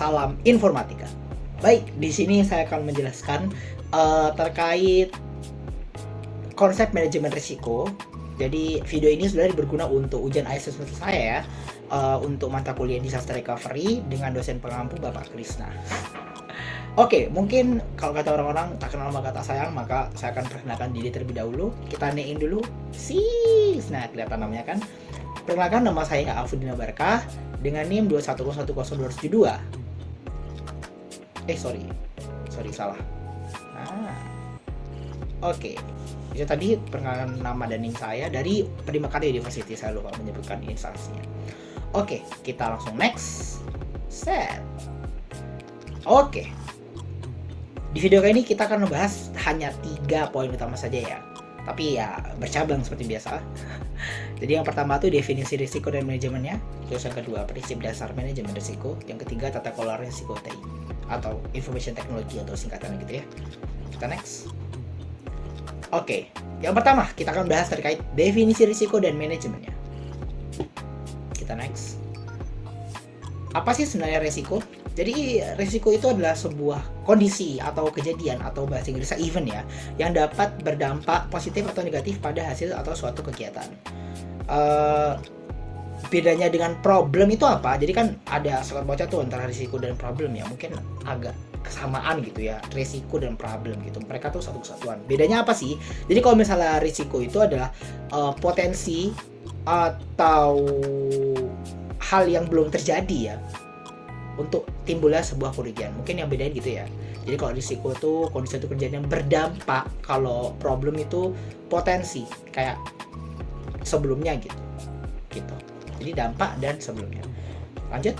salam informatika. Baik, di sini saya akan menjelaskan terkait konsep manajemen risiko. Jadi video ini sebenarnya berguna untuk ujian akhir semester saya ya, untuk mata kuliah disaster recovery dengan dosen pengampu Bapak Krisna. Oke, mungkin kalau kata orang-orang tak kenal maka tak sayang, maka saya akan perkenalkan diri terlebih dahulu. Kita nein dulu. Nah, kelihatan namanya kan. Perkenalkan, nama saya Afudina Barkah dengan NIM 210100272. Sorry salah. Oke. Itu tadi perkenalan nama dan NIM saya dari Padimakara University, saya lupa menyebutkan instansinya. Oke, kita langsung next. Set. Oke. Di video kali ini kita akan membahas hanya 3 poin utama saja ya. Tapi ya bercabang seperti biasa. Jadi yang pertama itu definisi risiko dan manajemennya. Terus yang kedua prinsip dasar manajemen risiko. Yang ketiga tata kelola risiko TI atau information technology atau singkatan gitu ya. Kita next. Oke, yang pertama kita akan bahas terkait definisi risiko dan manajemennya. Kita next. Apa sih sebenarnya risiko? Jadi risiko itu adalah sebuah kondisi atau kejadian atau bahasa Inggrisnya event ya, yang dapat berdampak positif atau negatif pada hasil atau suatu kegiatan. Bedanya dengan problem itu apa? Jadi kan ada soal bocah tuh antara risiko dan problem ya, mungkin agak kesamaan gitu ya, risiko dan problem gitu. Mereka tuh satu kesatuan. Bedanya apa sih? Jadi kalau misalnya risiko itu adalah potensi atau hal yang belum terjadi ya, untuk timbulnya sebuah kerugian. Mungkin yang bedain gitu ya. Jadi kalau risiko itu kondisi itu kejadian yang berdampak, kalau problem itu potensi kayak sebelumnya gitu. Jadi dampak dan sebelumnya. Lanjut.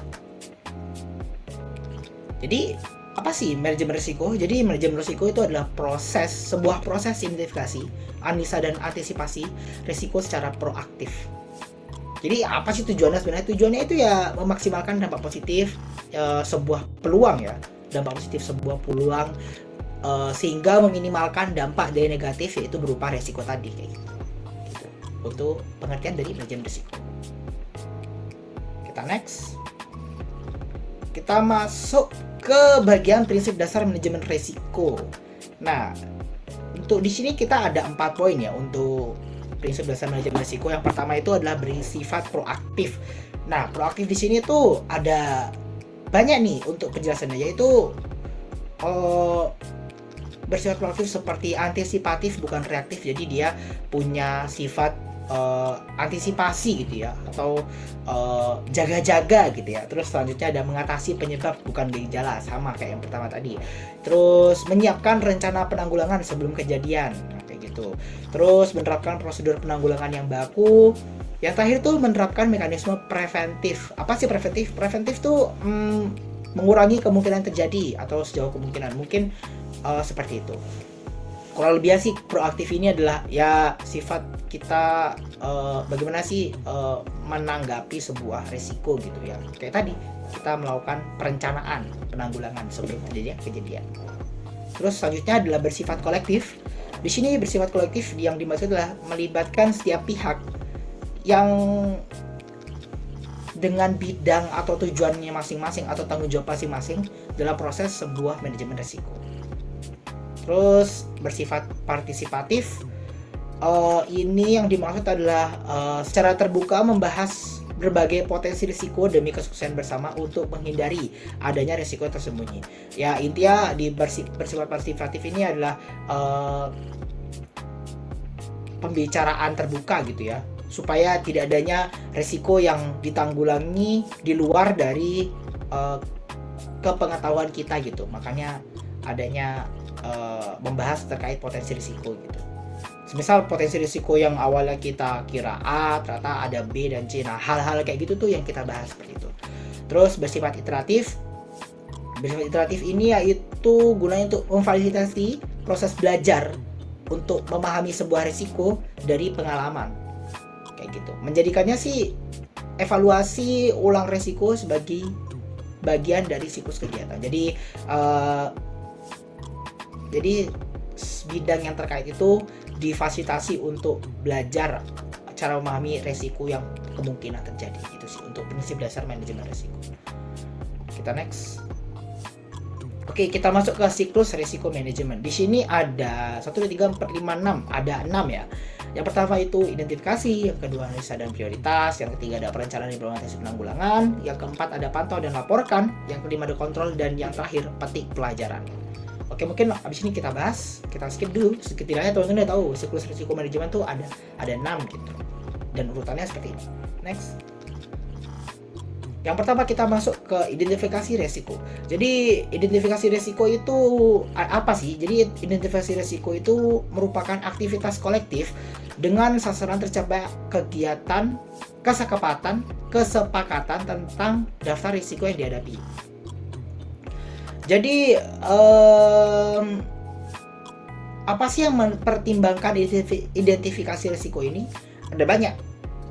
Jadi apa sih manajemen risiko? Jadi manajemen risiko itu adalah sebuah proses identifikasi, analisa dan antisipasi risiko secara proaktif. Jadi apa sih tujuannya sebenarnya? Tujuannya itu ya memaksimalkan dampak positif sebuah peluang ya, sehingga meminimalkan dampak dari negatif yaitu berupa resiko tadi kayak gitu. Untuk pengertian dari manajemen risiko. Kita next. Kita masuk ke bagian prinsip dasar manajemen risiko. Nah, untuk di sini kita ada 4 poin ya untuk prinsip dasar manajemen risiko. Yang pertama itu adalah bersifat proaktif. Nah, proaktif di sini tuh ada banyak nih untuk penjelasannya, yaitu bersifat proaktif seperti antisipatif bukan reaktif. Jadi dia punya sifat antisipasi gitu ya, atau jaga-jaga gitu ya. Terus selanjutnya ada mengatasi penyebab bukan gejala, sama kayak yang pertama tadi. Terus menyiapkan rencana penanggulangan sebelum kejadian, kayak gitu. Terus menerapkan prosedur penanggulangan yang baku. Yang terakhir tuh menerapkan mekanisme preventif. Apa sih preventif? Preventif tuh mengurangi kemungkinan terjadi atau sejauh kemungkinan. Mungkin seperti itu. Kalau lebih sih proaktif ini adalah ya sifat kita bagaimana sih menanggapi sebuah risiko gitu ya. Kayak tadi kita melakukan perencanaan penanggulangan sebelum terjadi kejadian. Terus selanjutnya adalah bersifat kolektif. Di sini bersifat kolektif yang dimaksud adalah melibatkan setiap pihak yang dengan bidang atau tujuannya masing-masing atau tanggung jawab masing-masing dalam proses sebuah manajemen risiko. Terus bersifat partisipatif, ini yang dimaksud adalah secara terbuka membahas berbagai potensi risiko demi kesuksesan bersama untuk menghindari adanya risiko tersembunyi. Ya intinya di bersifat partisipatif ini adalah pembicaraan terbuka gitu ya, supaya tidak adanya risiko yang ditanggulangi di luar dari kepengetahuan kita gitu. Makanya adanya membahas terkait potensi risiko gitu. Semisal potensi risiko yang awalnya kita kira A, ternyata ada B dan C. Nah, hal-hal kayak gitu tuh yang kita bahas seperti itu. Terus bersifat iteratif. Bersifat iteratif ini yaitu gunanya untuk memfasilitasi proses belajar untuk memahami sebuah risiko dari pengalaman. Kayak gitu. Menjadikannya sih evaluasi ulang risiko sebagai bagian dari siklus kegiatan. Jadi bidang yang terkait itu difasilitasi untuk belajar cara memahami resiko yang kemungkinan terjadi. Itu sih untuk prinsip dasar manajemen resiko. Kita next. Oke, kita masuk ke siklus risiko manajemen. Di sini ada 1, 2, 3, 4, 5, 6. Ada 6 ya. Yang pertama itu identifikasi, yang kedua analisa dan prioritas, yang ketiga ada perencanaan implementasi penanggulangan, yang keempat ada pantau dan laporkan, yang kelima ada kontrol, dan yang terakhir petik pelajaran. Oke, mungkin abis ini kita bahas, kita skip dulu. Setidaknya teman-teman udah tahu siklus risiko manajemen tuh ada 6 gitu. Dan urutannya seperti ini. Next. Yang pertama kita masuk ke identifikasi resiko. Jadi identifikasi resiko itu apa sih? Jadi identifikasi resiko itu merupakan aktivitas kolektif dengan sasaran tercapai kegiatan, kesepakatan tentang daftar risiko yang dihadapi. Jadi apa sih yang mempertimbangkan identifikasi risiko ini? Ada banyak.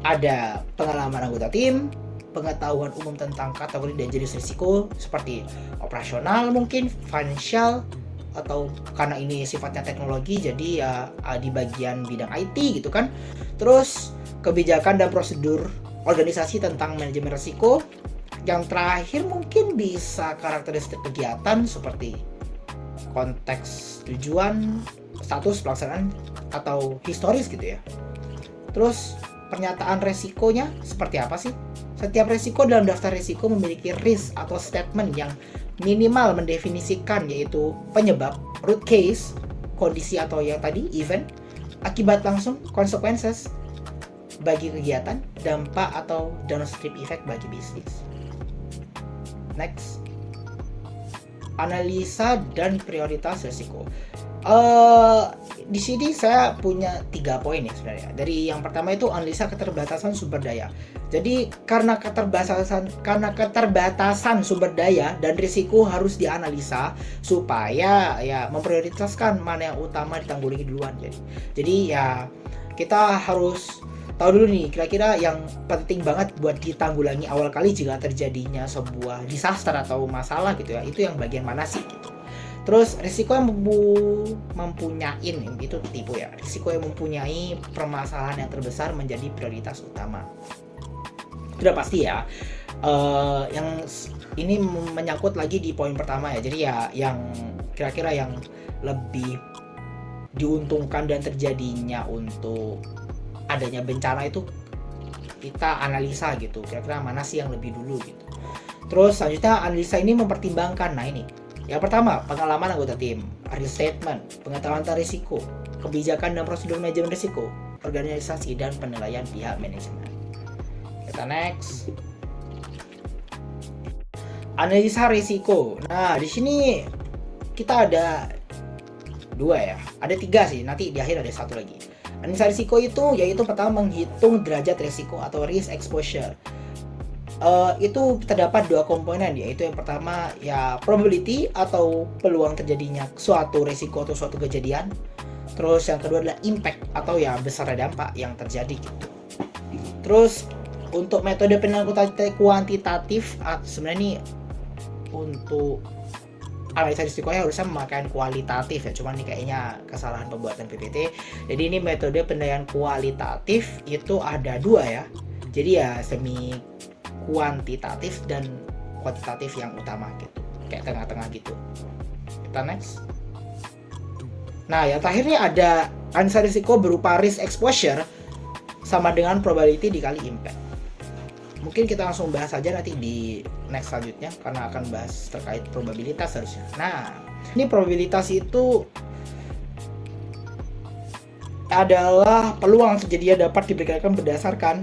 Ada pengalaman anggota tim, pengetahuan umum tentang kategori dan jenis risiko seperti operasional mungkin, financial, atau karena ini sifatnya teknologi jadi ya di bagian bidang IT gitu kan. Terus kebijakan dan prosedur organisasi tentang manajemen risiko. Yang terakhir mungkin bisa karakteristik kegiatan seperti konteks tujuan, status pelaksanaan, atau historis gitu ya. Terus pernyataan resikonya seperti apa sih? Setiap resiko dalam daftar resiko memiliki risk atau statement yang minimal mendefinisikan, yaitu penyebab, root case, kondisi atau yang tadi, event, akibat langsung, consequences bagi kegiatan, dampak atau downstream effect bagi bisnis. Next. Analisa dan prioritas resiko. Di sini saya punya 3 poin ya sebenarnya. Dari yang pertama itu analisa keterbatasan sumber daya. Jadi karena keterbatasan sumber daya dan risiko harus dianalisa supaya ya memprioritaskan mana yang utama ditanggulangi duluan. Jadi ya kita harus tahu dulu nih kira-kira yang penting banget buat ditanggulangi awal kali jika terjadinya sebuah disaster atau masalah gitu ya. Itu yang bagian mana sih gitu. Terus risiko yang mempunyai itu tipe ya. Risiko yang mempunyai permasalahan yang terbesar menjadi prioritas utama. Sudah pasti ya. Yang ini menyangkut lagi di poin pertama ya. Jadi ya yang kira-kira yang lebih diuntungkan dan terjadinya untuk adanya bencana itu kita analisa gitu. Kira-kira mana sih yang lebih dulu gitu. Terus selanjutnya analisa ini mempertimbangkan. Nah ini. Yang pertama, pengalaman anggota tim, risk statement, pengetahuan tentang risiko, kebijakan dan prosedur manajemen risiko, organisasi dan penilaian pihak manajemen. Kita next. Analisa risiko. Nah, di sini kita ada 2 ya. Ada 3 sih, nanti di akhir ada 1 lagi. Analisa risiko itu yaitu pertama menghitung derajat risiko atau risk exposure. Itu terdapat 2 komponen, yaitu yang pertama ya probability atau peluang terjadinya suatu risiko atau suatu kejadian. Terus yang kedua adalah impact atau ya besarnya dampak yang terjadi gitu. Terus untuk metode penilaian kuantitatif sebenarnya ini untuk analisa risiko ya harusnya memakai kualitatif ya, cuman ini kayaknya kesalahan pembuatan PPT. Jadi ini metode penilaian kualitatif itu ada 2 ya. Jadi ya semi kuantitatif dan kuantitatif yang utama gitu, kayak tengah-tengah gitu. Kita next. Nah yang terakhirnya ada analisa risiko berupa risk exposure sama dengan probability dikali impact. Mungkin kita langsung bahas aja nanti di next selanjutnya karena akan bahas terkait probabilitas harusnya. Nah ini probabilitas itu adalah peluang terjadinya dapat diperkirakan berdasarkan.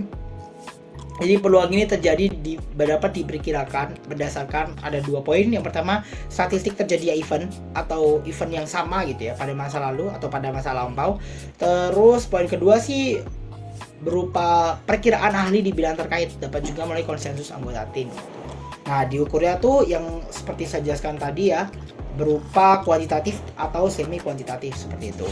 Jadi peluang ini terjadi dapat diperkirakan berdasarkan ada 2 poin. Yang pertama, statistik terjadinya event atau event yang sama gitu ya pada masa lalu atau pada masa lampau. Terus poin kedua sih berupa perkiraan ahli di bidang terkait, dapat juga melalui konsensus anggota tim. Nah, diukurnya tuh yang seperti saya jelaskan tadi ya, berupa kuantitatif atau semi kuantitatif seperti itu.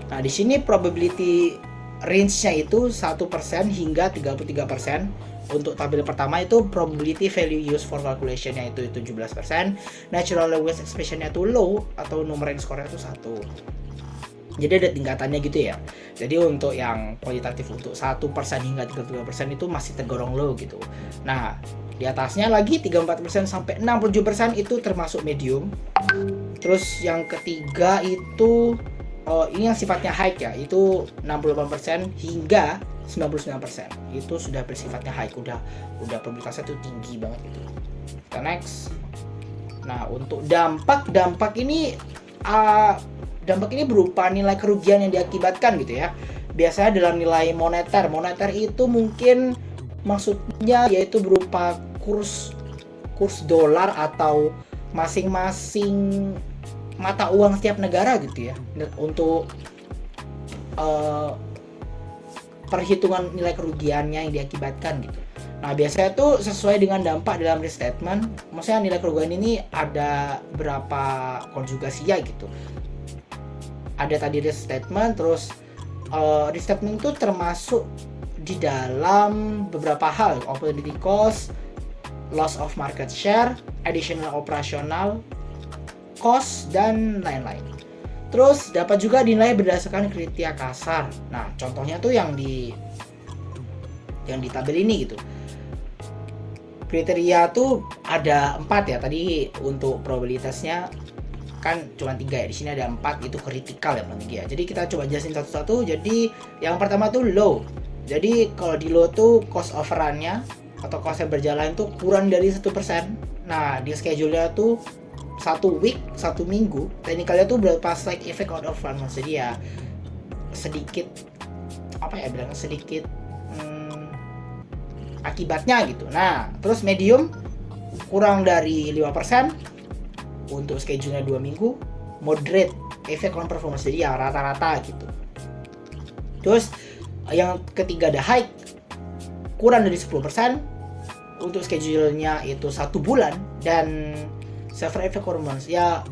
Nah, di sini probability range-nya itu 1% hingga 33%. Untuk tabel pertama itu probability value used for calculation-nya itu 17%. Natural language expression-nya itu low atau numeric score-nya itu 1. Jadi ada tingkatannya gitu ya. Jadi untuk yang kualitatif untuk 1% hingga 33% itu masih tergolong low gitu. Nah, Di atasnya lagi 34% sampai 67% itu termasuk medium. Terus yang ketiga itu ini yang sifatnya high ya, itu 68% hingga 99%. Itu sudah bersifatnya high, udah probabilitasnya itu tinggi banget gitu. Kita next. Nah, untuk dampak ini berupa nilai kerugian yang diakibatkan gitu ya. Biasanya dalam nilai moneter. Moneter itu mungkin maksudnya yaitu berupa kurs dolar atau masing-masing mata uang setiap negara gitu ya, untuk perhitungan nilai kerugiannya yang diakibatkan gitu. Nah, biasanya tuh sesuai dengan dampak dalam restatement. Maksudnya nilai kerugian ini ada berapa konjugasinya gitu. Ada tadi restatement, terus restatement itu termasuk di dalam beberapa hal, opportunity cost, loss of market share, additional operational cost, dan lain-lain. Terus dapat juga dinilai berdasarkan kriteria kasar. Nah, contohnya tuh yang di tabel ini gitu. Kriteria tuh ada 4 ya. Tadi untuk probabilitasnya kan cuma 3 ya. Di sini ada 4, itu kritikal ya paling ya. Jadi kita coba jelasin satu-satu. Jadi yang pertama tuh low. Jadi kalau di low tuh cost of run-nya atau cost yang berjalan tuh kurang dari 1%. Nah, di schedule-nya tuh 1 week, 1 minggu. Teknikalnya tuh berapa side effect out of run. Jadi ya sedikit akibatnya gitu. Nah, terus medium kurang dari 5% untuk schedule-nya 2 minggu. Moderate effect on performance, jadi ya rata-rata gitu. Terus yang ketiga ada high, kurang dari 10% untuk schedule-nya itu 1 bulan. Dan severe effect performance ya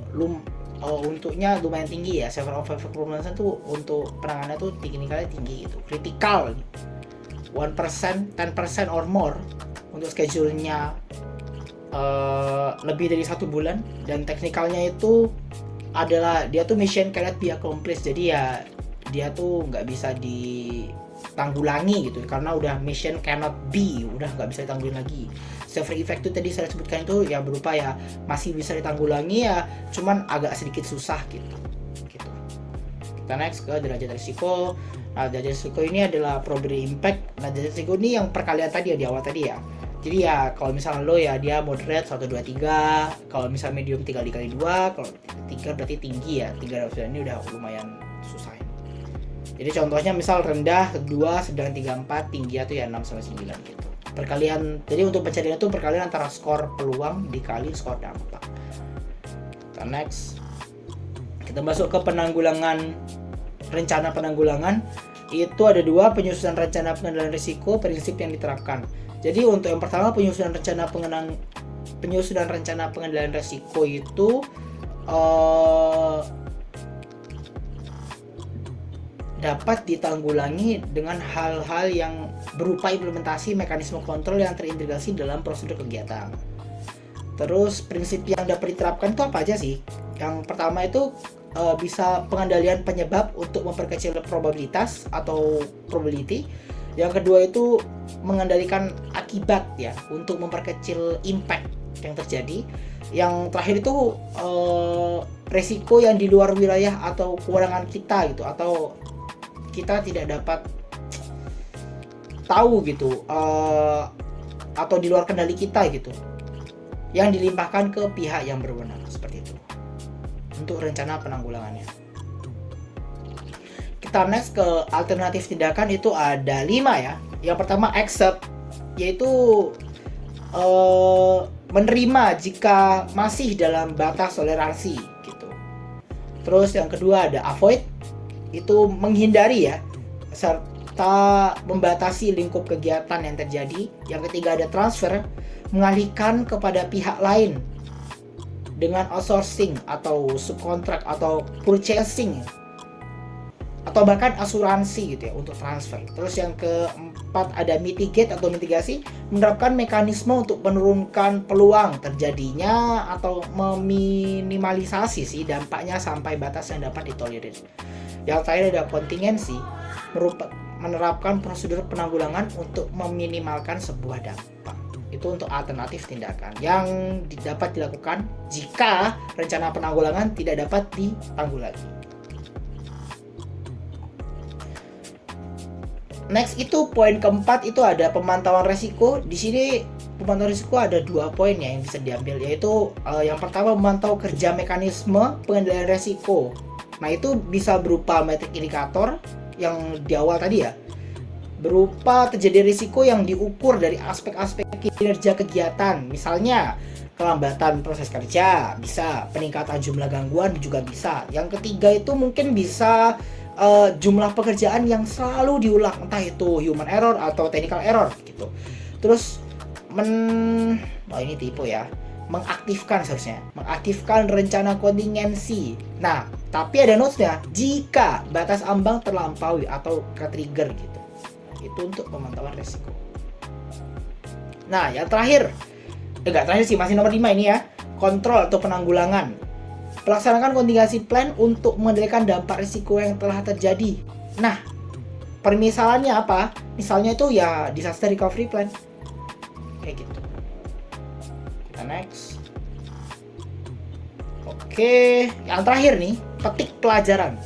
untuknya lumayan tinggi ya. Severe effect performance itu untuk penanganannya tuh teknikalnya tinggi gitu, kritikal 1%, 10% or more untuk schedule-nya lebih dari 1 bulan. Dan teknikalnya itu adalah dia tuh mission cannot be accomplished, jadi ya dia tuh nggak bisa ditanggulangi gitu, karena udah mission cannot be, udah nggak bisa ditanggulangi lagi. Severe effect itu tadi saya sebutkan itu ya berupa ya masih bisa ditanggulangi ya, cuman agak sedikit susah gitu. Kita next ke derajat risiko. Nah, derajat risiko ini adalah probability impact. Nah, derajat risiko ini yang perkalian tadi ya, di awal tadi ya. Jadi ya kalau misalnya lo ya dia moderate 1, 2, 3. Kalau misalnya medium 3 kali 2. Kalau 3 berarti tinggi ya. 3 ini udah lumayan susah. Jadi contohnya misal rendah 2, sedang 3, 4, tinggi itu ya 6 sampai 9 gitu. Perkalian. Jadi untuk pencarian itu perkalian antara skor peluang dikali skor dampak. Kita next. Kita masuk ke rencana penanggulangan. Itu ada 2, penyusunan rencana pengendalian risiko, prinsip yang diterapkan. Jadi untuk yang pertama penyusunan rencana pengendalian risiko itu dapat ditanggulangi dengan hal-hal yang berupa implementasi mekanisme kontrol yang terintegrasi dalam prosedur kegiatan. Terus prinsip yang dapat diterapkan itu apa aja sih? Yang pertama itu bisa pengendalian penyebab untuk memperkecil probabilitas atau probability. Yang kedua itu mengendalikan akibat ya, untuk memperkecil impact yang terjadi. Yang terakhir itu resiko yang di luar wilayah atau kewenangan kita gitu, atau kita tidak dapat tahu gitu, atau di luar kendali kita gitu, yang dilimpahkan ke pihak yang berwenang, seperti itu untuk rencana penanggulangannya. Kita next ke alternatif tindakan. Itu ada 5 ya. Yang pertama accept, yaitu menerima jika masih dalam batas toleransi gitu. Terus yang kedua ada avoid, itu menghindari ya, serta membatasi lingkup kegiatan yang terjadi. Yang ketiga ada transfer, mengalihkan kepada pihak lain dengan outsourcing atau subkontrak atau purchasing atau bahkan asuransi gitu ya untuk transfer. Terus yang keempat ada mitigate atau mitigasi, menerapkan mekanisme untuk menurunkan peluang terjadinya atau meminimalisasi sih dampaknya sampai batas yang dapat ditolerir. Yang terakhir ada kontingensi, menerapkan prosedur penanggulangan untuk meminimalkan sebuah dampak. Itu untuk alternatif tindakan yang dapat dilakukan jika rencana penanggulangan tidak dapat ditanggulangi. Next itu poin keempat itu ada pemantauan resiko. Di sini pemantauan risiko ada 2 poin ya yang bisa diambil, yaitu yang pertama memantau kerja mekanisme pengendalian resiko. Nah itu bisa berupa metrik indikator yang di awal tadi ya, berupa terjadi risiko yang diukur dari aspek-aspek kinerja kegiatan, misalnya kelambatan proses kerja, bisa peningkatan jumlah gangguan juga bisa. Yang ketiga itu mungkin bisa jumlah pekerjaan yang selalu diulang, entah itu human error atau technical error gitu. Terus ini tipe ya, mengaktifkan rencana kontingensi. Nah, tapi ada notesnya, jika batas ambang terlampaui atau ke-trigger gitu. Itu untuk pemantauan resiko. Nah, yang terakhir, enggak terakhir sih, masih nomor 5 ini ya, kontrol atau penanggulangan. Pelaksanakan kontingensi plan untuk mengendalikan dampak risiko yang telah terjadi. Nah, permisalannya apa? Misalnya itu ya disaster recovery plan. Kayak gitu. Kita next. Oke, yang terakhir nih, petik pelajaran.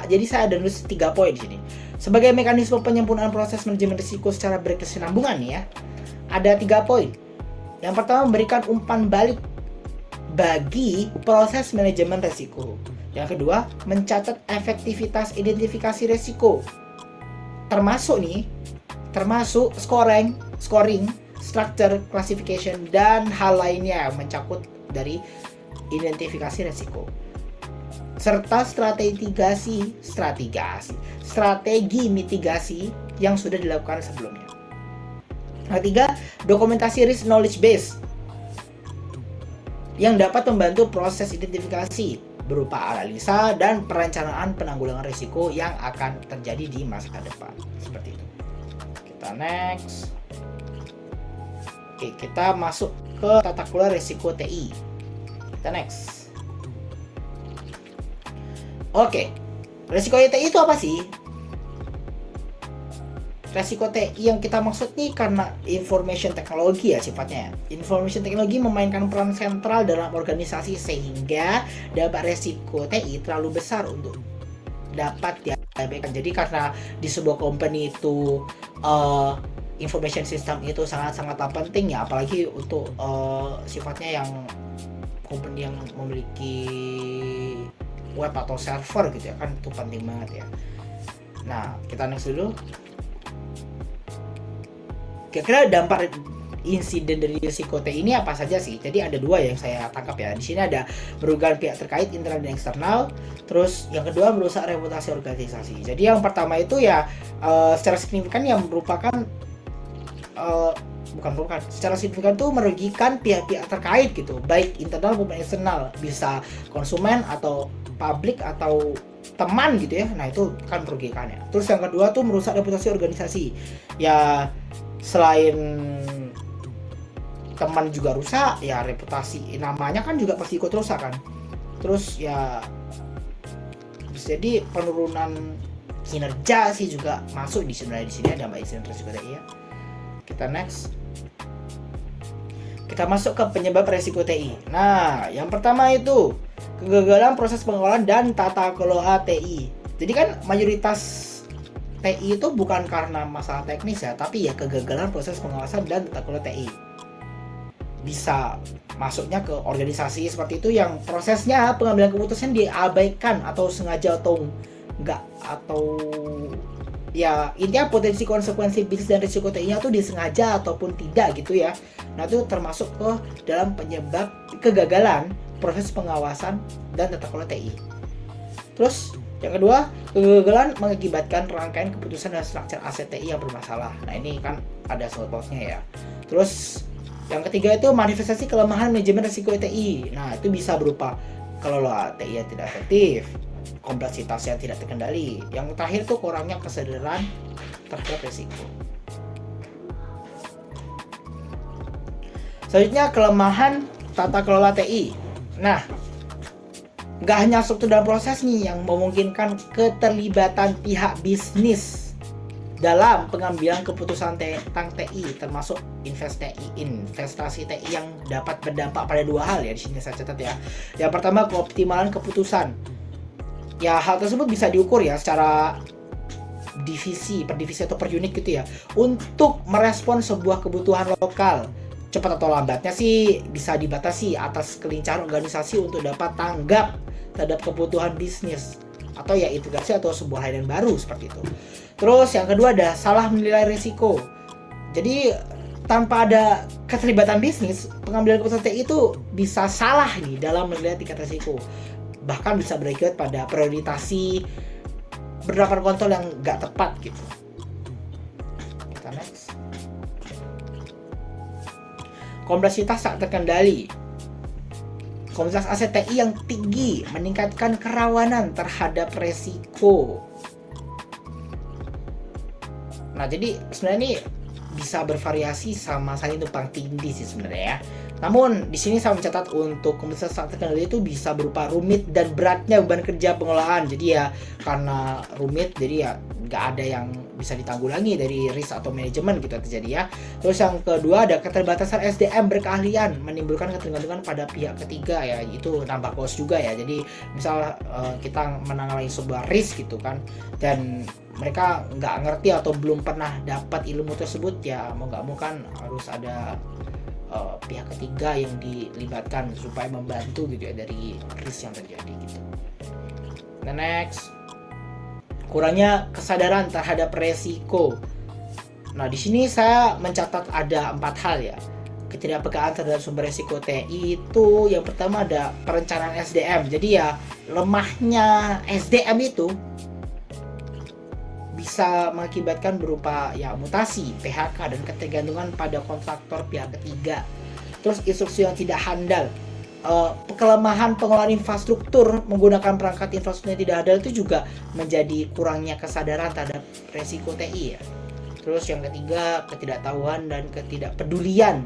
Jadi saya ada nulis 3 poin di sini. Sebagai mekanisme penyempurnaan proses manajemen risiko secara berkesinambungan nih ya, ada 3 poin. Yang pertama, memberikan umpan balik bagi proses manajemen risiko. Yang kedua, mencatat efektivitas identifikasi risiko. Termasuk scoring, structure, classification, dan hal lainnya yang mencakup dari identifikasi risiko. Serta strategi mitigasi yang sudah dilakukan sebelumnya. Ketiga, dokumentasi risk knowledge base yang dapat membantu proses identifikasi berupa analisa dan perencanaan penanggulangan risiko yang akan terjadi di masa depan. Seperti itu. Kita next. Oke, kita masuk ke tata kelola risiko TI. Kita next. Oke, risiko TI itu apa sih? Resiko TI yang kita maksud nih karena information technology ya sifatnya. Information technology memainkan peran sentral dalam organisasi sehingga dampak resiko TI terlalu besar untuk dapat diabaikan. Jadi karena di sebuah company itu information system itu sangat-sangat penting ya, apalagi untuk sifatnya yang company yang memiliki web atau server gitu ya, kan itu penting banget ya. Nah, kita next dulu. Kira-kira dampak insiden dari risiko TI ini apa saja sih? Jadi ada 2 yang saya tangkap ya. Di sini ada merugikan pihak terkait internal dan eksternal. Terus yang kedua merusak reputasi organisasi. Jadi yang pertama itu ya secara signifikan yang secara signifikan tuh merugikan pihak-pihak terkait gitu, baik internal maupun eksternal, bisa konsumen atau publik atau teman gitu ya. Nah itu kan merugikannya. Terus yang kedua tuh merusak reputasi organisasi. Ya selain teman juga rusak, ya reputasi namanya kan juga pasti ikut rusak kan. Terus ya jadi penurunan kinerja sih juga masuk di sebenarnya. Di sini ada mbak insiden risiko TI ya. Kita next. Kita masuk ke penyebab resiko TI. Nah, yang pertama itu kegagalan proses pengelolaan dan tata kelola TI. Jadi kan mayoritas TI itu bukan karena masalah teknis ya, tapi ya kegagalan proses pengawasan dan tata kelola TI. Bisa masuknya ke organisasi seperti itu yang prosesnya pengambilan keputusan diabaikan atau sengaja atau enggak, atau ya intinya potensi konsekuensi bisnis dan risiko TI-nya tuh disengaja ataupun tidak gitu ya. Nah itu termasuk ke dalam penyebab kegagalan proses pengawasan dan tata kelola TI. Terus yang kedua, kegagalan mengakibatkan rangkaian keputusan dan struktur aset TI yang bermasalah. Nah ini kan ada soal pausnya ya. Terus yang ketiga itu manifestasi kelemahan manajemen risiko TI. Nah itu bisa berupa kelola TI yang tidak efektif, kompleksitas yang tidak terkendali. Yang terakhir tuh kurangnya kesadaran terhadap risiko. Selanjutnya kelemahan tata kelola TI. Nah, nggak hanya struktur dan proses nih yang memungkinkan keterlibatan pihak bisnis dalam pengambilan keputusan tentang TI, termasuk investasi TI yang dapat berdampak pada dua hal ya. Di sini saya catat ya. Yang pertama, keoptimalan keputusan. Ya, hal tersebut bisa diukur ya secara per divisi atau per unit gitu ya, untuk merespon sebuah kebutuhan lokal. Cepat atau lambatnya sih bisa dibatasi atas kelincahan organisasi untuk dapat tanggap terhadap kebutuhan bisnis, atau ya integrasi atau sebuah hal yang baru seperti itu. Terus yang kedua ada salah menilai risiko. Jadi tanpa ada keterlibatan bisnis, pengambilan keputusan TI itu bisa salah nih dalam menilai tingkat risiko. Bahkan bisa berakibat pada prioritasi berdasarkan kontrol yang nggak tepat gitu. Kita next. Kompleksitas tak terkendali. Kompleksitas aset TI yang tinggi meningkatkan kerawanan terhadap resiko. Nah, jadi sebenarnya ini bisa bervariasi sama saling tumpang tindih sih sebenarnya ya. Namun di sini saya mencatat untuk kompleksitas tak terkendali itu bisa berupa rumit dan beratnya beban kerja pengelolaan. Jadi ya karena rumit, jadi ya nggak ada yang bisa ditanggulangi dari risk atau manajemen gitu terjadi ya. Terus yang kedua ada keterbatasan SDM berkeahlian, menimbulkan ketergantungan pada pihak ketiga ya, itu nambah cost juga ya. Jadi misal kita menangani sebuah risk gitu kan, dan mereka nggak ngerti atau belum pernah dapat ilmu tersebut, ya mau nggak mau kan harus ada pihak ketiga yang dilibatkan supaya membantu gitu ya dari risk yang terjadi gitu. Nah, next, kurangnya kesadaran terhadap resiko. Nah, di sini saya mencatat ada 4 hal ya. Ketidakpekaan terhadap sumber resiko TI itu yang pertama ada perencanaan SDM. Jadi ya lemahnya SDM itu bisa mengakibatkan berupa ya mutasi, PHK, dan ketergantungan pada kontraktor pihak ketiga. Terus instruksi yang tidak handal, kelemahan pengelolaan infrastruktur menggunakan perangkat infrastruktur yang tidak handal itu juga menjadi kurangnya kesadaran terhadap resiko TI ya. Terus yang ketiga, ketidaktahuan dan ketidakpedulian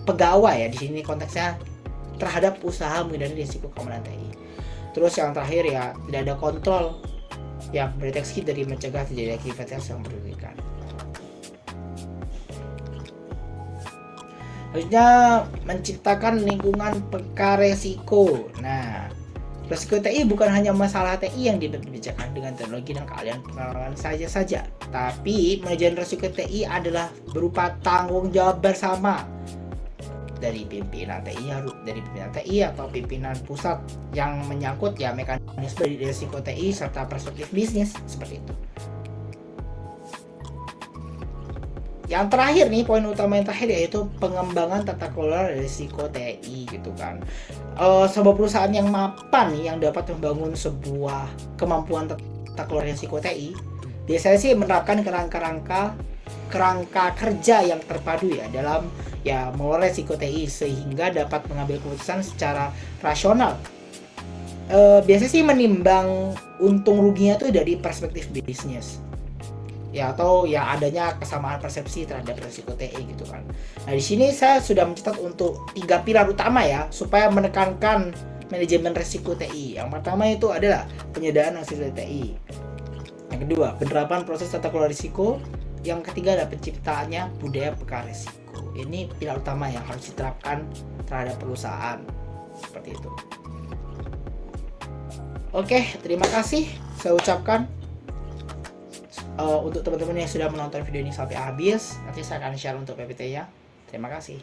pegawai ya, di sini konteksnya terhadap usaha menghindari risiko keamanan TI. Terus yang terakhir ya, tidak ada kontrol yang berdeteksi dari mencegah terjadi aktivitas yang merugikan. Selanjutnya, menciptakan lingkungan peka resiko. Nah, resiko TI bukan hanya masalah TI yang dikerjakan dengan teknologi dan keahlian pengalaman saja, tapi manajemen resiko TI adalah berupa tanggung jawab bersama dari pimpinan TI atau pimpinan pusat yang menyangkut ya mekanisme dari risiko TI serta perspektif bisnis seperti itu. Yang terakhir nih, poin utama yang terakhir yaitu pengembangan tata kelola risiko TI gitu kan. Sebuah perusahaan yang mapan nih, yang dapat membangun sebuah kemampuan tata kelola risiko TI, biasanya sih menerapkan kerangka kerja yang terpadu ya dalam ya mengelola risiko TI sehingga dapat mengambil keputusan secara rasional. Biasanya sih menimbang untung ruginya tuh dari perspektif bisnis. Ya, atau ya adanya kesamaan persepsi terhadap risiko TI gitu kan. Nah, di sini saya sudah mencatat untuk 3 pilar utama ya supaya menekankan manajemen risiko TI. Yang pertama itu adalah penyediaan hasil TI. Yang kedua, penerapan proses tata kelola risiko. Yang ketiga adalah penciptaannya budaya peka risiko. Ini pilar utama yang harus diterapkan terhadap perusahaan. Seperti itu. Oke, terima kasih saya ucapkan. Untuk teman-teman yang sudah menonton video ini sampai habis, nanti saya akan share untuk PPT-nya. Terima kasih.